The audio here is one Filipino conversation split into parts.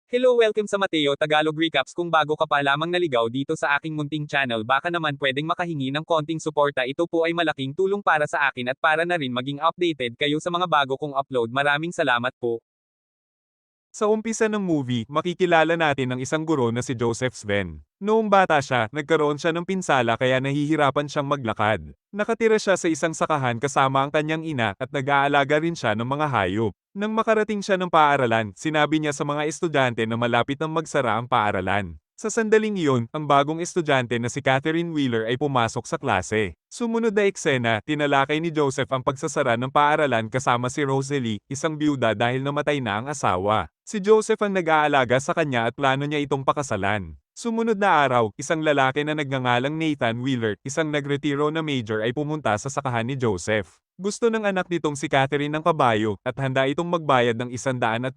Hello, welcome sa Mateo Tagalog Recaps. Kung bago ka pa lamang naligaw dito sa aking munting channel, baka naman pwedeng makahingi ng konting suporta. Ito po ay malaking tulong para sa akin at para na rin maging updated kayo sa mga bago kong upload. Maraming salamat po. Sa umpisa ng movie, makikilala natin ang isang guro na si Joseph Sven. Noong bata siya, nagkaroon siya ng pinsala kaya nahihirapan siyang maglakad. Nakatira siya sa isang sakahan kasama ang kanyang ina at nag-aalaga rin siya ng mga hayop. Nang makarating siya ng paaralan, sinabi niya sa mga estudyante na malapit nang magsara ang paaralan. Sa sandaling iyon, ang bagong estudyante na si Catherine Wheeler ay pumasok sa klase. Sumunod na eksena, tinalakay ni Joseph ang pagsasara ng paaralan kasama si Rosalie, isang byuda dahil namatay na ang asawa. Si Joseph ang nag-aalaga sa kanya at plano niya itong pakasalan. Sumunod na araw, isang lalaki na nagngangalang Nathan Wheeler, isang nagretiro na major ay pumunta sa sakahan ni Joseph. Gusto ng anak nitong si Catherine ng kabayo at handa itong magbayad ng $175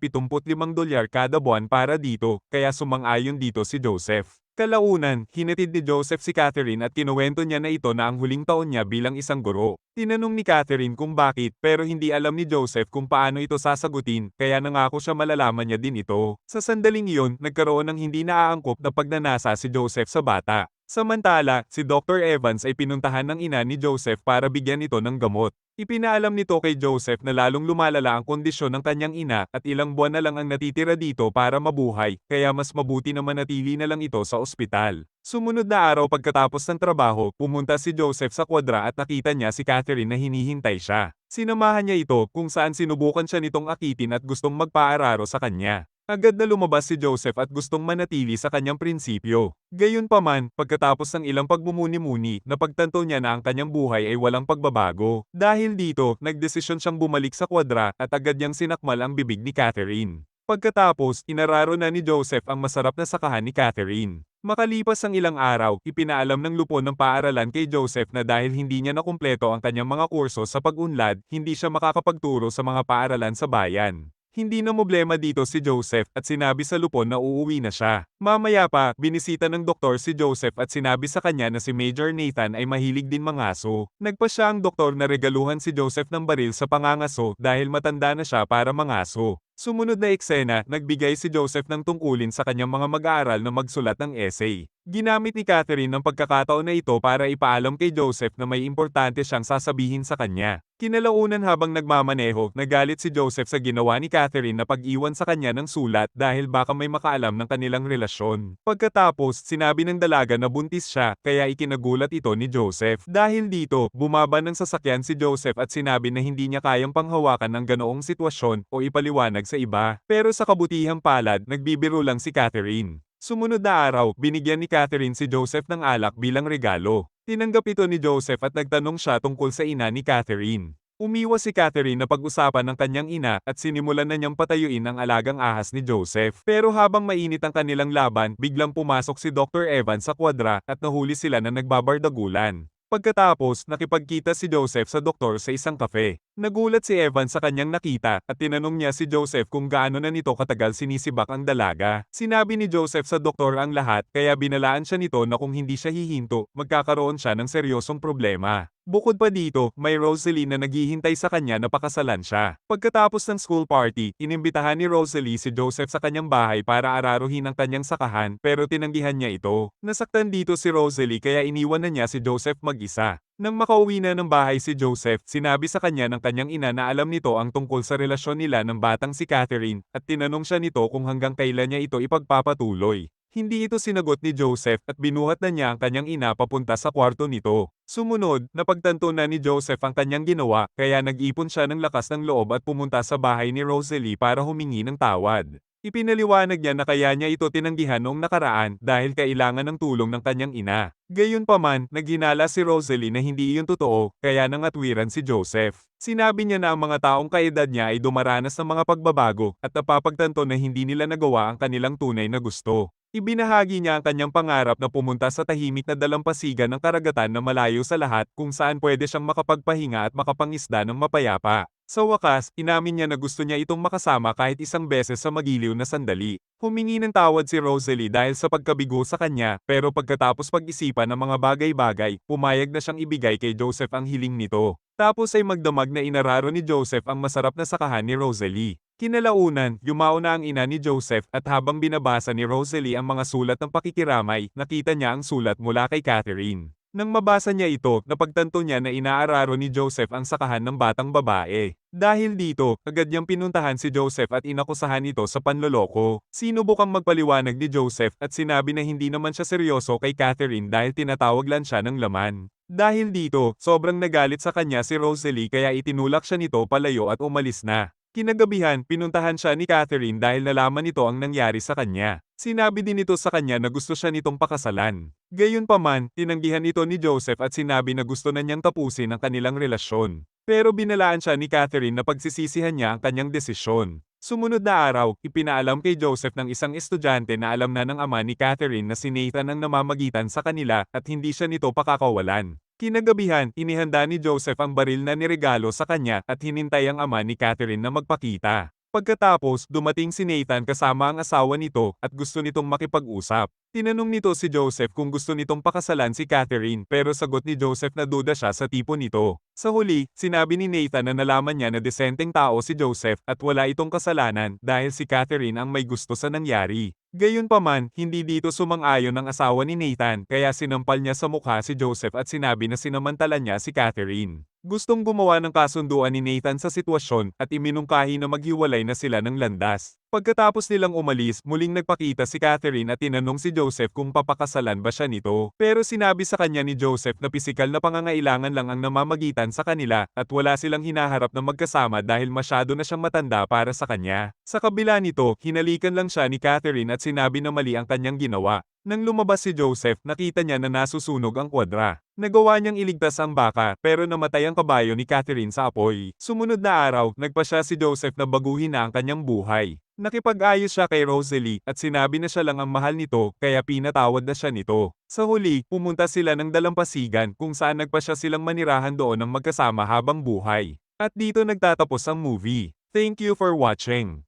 kada buwan para dito, kaya sumang-ayon dito si Joseph. Kalaunan, hinatid ni Joseph si Catherine at kinuwento niya na ito na ang huling taon niya bilang isang guro. Tinanong ni Catherine kung bakit pero hindi alam ni Joseph kung paano ito sasagutin kaya nangako siya malalaman niya din ito. Sa sandaling iyon, nagkaroon ng hindi naaangkop na pagnanasa si Joseph sa bata. Samantala, si Dr. Evans ay pinuntahan ng ina ni Joseph para bigyan ito ng gamot. Ipinaalam nito kay Joseph na lalong lumalala ang kondisyon ng kanyang ina at ilang buwan na lang ang natitira dito para mabuhay, kaya mas mabuti na manatili na lang ito sa ospital. Sumunod na araw pagkatapos ng trabaho, pumunta si Joseph sa kwadra at nakita niya si Catherine na hinihintay siya. Sinamahan niya ito kung saan sinubukan siya nitong akitin at gustong magpaararo sa kanya. Agad na lumabas si Joseph at gustong manatili sa kanyang prinsipyo. Gayunpaman, pagkatapos ng ilang pagmumuni-muni, napagtanto niya na ang kanyang buhay ay walang pagbabago. Dahil dito, nagdesisyon siyang bumalik sa kwadra at agad niyang sinakmal ang bibig ni Catherine. Pagkatapos, inararo na ni Joseph ang masarap na sakahan ni Catherine. Makalipas ang ilang araw, ipinaalam ng lupon ng paaralan kay Joseph na dahil hindi niya nakumpleto ang kanyang mga kurso sa pag-unlad, hindi siya makakapagturo sa mga paaralan sa bayan. Hindi na problema dito si Joseph at sinabi sa lupon na uuwi na siya. Mamaya pa, binisita ng doktor si Joseph at sinabi sa kanya na si Major Nathan ay mahilig din mangaso. Nagpa siya ang doktor na regaluhan si Joseph ng baril sa pangangaso dahil matanda na siya para mangaso. Sumunod na eksena, nagbigay si Joseph ng tungkulin sa kanyang mga mag-aaral na magsulat ng essay. Ginamit ni Catherine ang pagkakataon na ito para ipaalam kay Joseph na may importante siyang sasabihin sa kanya. Kinalaunan habang nagmamaneho, nagalit si Joseph sa ginawa ni Catherine na pag-iwan sa kanya ng sulat dahil baka may makaalam ng kanilang relasyon. Pagkatapos, sinabi ng dalaga na buntis siya, kaya ikinagulat ito ni Joseph. Dahil dito, bumaba ng sasakyan si Joseph at sinabi na hindi niya kayang panghawakan ng ganoong sitwasyon o ipaliwanag sa iba. Pero sa kabutihang palad, nagbibiro lang si Catherine. Sumunod na araw, binigyan ni Catherine si Joseph ng alak bilang regalo. Tinanggap ito ni Joseph at nagtanong siya tungkol sa ina ni Catherine. Umiwas si Catherine na pag-usapan ng kanyang ina at sinimulan na niyang patayuin ang alagang ahas ni Joseph. Pero habang mainit ang kanilang laban, biglang pumasok si Dr. Evans sa kwadra at nahuli sila na nagbabardagulan. Pagkatapos, nakipagkita si Joseph sa doktor sa isang kafe. Nagulat si Evans sa kanyang nakita at tinanong niya si Joseph kung gaano na nito katagal sinisibak ang dalaga. Sinabi ni Joseph sa doktor ang lahat kaya binalaan siya nito na kung hindi siya hihinto, magkakaroon siya ng seryosong problema. Bukod pa dito, may Rosalie na naghihintay sa kanya na pakasalan siya. Pagkatapos ng school party, inimbitahan ni Rosalie si Joseph sa kanyang bahay para araruhin ang kanyang sakahan pero tinanggihan niya ito. Nasaktan dito si Rosalie kaya iniwan na niya si Joseph mag-isa. Nang makauwi na ng bahay si Joseph, sinabi sa kanya ng kanyang ina na alam nito ang tungkol sa relasyon nila ng batang si Catherine at tinanong siya nito kung hanggang kailan niya ito ipagpapatuloy. Hindi ito sinagot ni Joseph at binuhat na niya ang kanyang ina papunta sa kwarto nito. Sumunod, napagtanto na ni Joseph ang kanyang ginawa kaya nag-ipon siya ng lakas ng loob at pumunta sa bahay ni Rosalie para humingi ng tawad. Ipinaliwanag niya na kaya niya ito tinanggihan noong nakaraan dahil kailangan ng tulong ng kanyang ina. Gayunpaman, naghinala si Rosalie na hindi iyon totoo, kaya nangatwiran si Joseph. Sinabi niya na ang mga taong kaedad niya ay dumaranas ng mga pagbabago at napapagtanto na hindi nila nagawa ang kanilang tunay na gusto. Ibinahagi niya ang kanyang pangarap na pumunta sa tahimik na dalampasigan ng karagatan na malayo sa lahat kung saan pwede siyang makapagpahinga at makapangisda ng mapayapa. Sa wakas, inamin niya na gusto niya itong makasama kahit isang beses sa magiliw na sandali. Humingi ng tawad si Rosalie dahil sa pagkabigo sa kanya, pero pagkatapos pag-isipan ng mga bagay-bagay, pumayag na siyang ibigay kay Joseph ang hiling nito. Tapos ay magdamag na inararo ni Joseph ang masarap na sakahan ni Rosalie. Kinalaunan, yumao na ang ina ni Joseph at habang binabasa ni Rosalie ang mga sulat ng pakikiramay, nakita niya ang sulat mula kay Catherine. Nang mabasa niya ito, napagtanto niya na inaararo ni Joseph ang sakahan ng batang babae. Dahil dito, agad niyang pinuntahan si Joseph at inakusahan ito sa panloloko. Sinubukang magpaliwanag ni Joseph at sinabi na hindi naman siya seryoso kay Catherine dahil tinatawag lang siya ng laman. Dahil dito, sobrang nagalit sa kanya si Rosalie kaya itinulak siya nito palayo at umalis na. Kinagabihan, pinuntahan siya ni Catherine dahil nalaman nito ang nangyari sa kanya. Sinabi din ito sa kanya na gusto siya nitong pakasalan. Gayunpaman, tinanggihan ito ni Joseph at sinabi na gusto na niyang tapusin ang kanilang relasyon. Pero binalaan siya ni Catherine na pagsisisihan niya ang kanyang desisyon. Sumunod na araw, ipinaalam kay Joseph ng isang estudyante na alam na ng ama ni Catherine na si Nathan ang namamagitan sa kanila at hindi siya nito pakakawalan. Kinagabihan, inihanda ni Joseph ang baril na niregalo sa kanya at hinintay ang ama ni Catherine na magpakita. Pagkatapos, dumating si Nathan kasama ang asawa nito at gusto nitong makipag-usap. Tinanong nito si Joseph kung gusto nitong pakasalan si Catherine pero sagot ni Joseph na duda siya sa tipo nito. Sa huli, sinabi ni Nathan na nalaman niya na desenteng tao si Joseph at wala itong kasalanan dahil si Catherine ang may gusto sa nangyari. Gayunpaman, hindi dito sumang-ayon ang asawa ni Nathan kaya sinampal niya sa mukha si Joseph at sinabi na sinamantala niya si Catherine. Gustong gumawa ng kasunduan ni Nathan sa sitwasyon at iminungkahi na maghiwalay na sila ng landas. Pagkatapos nilang umalis, muling nagpakita si Catherine at tinanong si Joseph kung papakasalan ba siya nito. Pero sinabi sa kanya ni Joseph na pisikal na pangangailangan lang ang namamagitan sa kanila at wala silang hinaharap na magkasama dahil masyado na siyang matanda para sa kanya. Sa kabila nito, hinalikan lang siya ni Catherine at sinabi na mali ang kanyang ginawa. Nang lumabas si Joseph, nakita niya na nasusunog ang kwadra. Nagawa niyang iligtas ang baka, pero namatay ang kabayo ni Catherine sa apoy. Sumunod na araw, nagpasya si Joseph na baguhin na ang kanyang buhay. Nakipag-ayos siya kay Rosalie at sinabi na siya lang ang mahal nito, kaya pinatawad na siya nito. Sa huli, pumunta sila ng dalampasigan kung saan nagpasya silang manirahan doon ng magkasama habang buhay. At dito nagtatapos ang movie. Thank you for watching.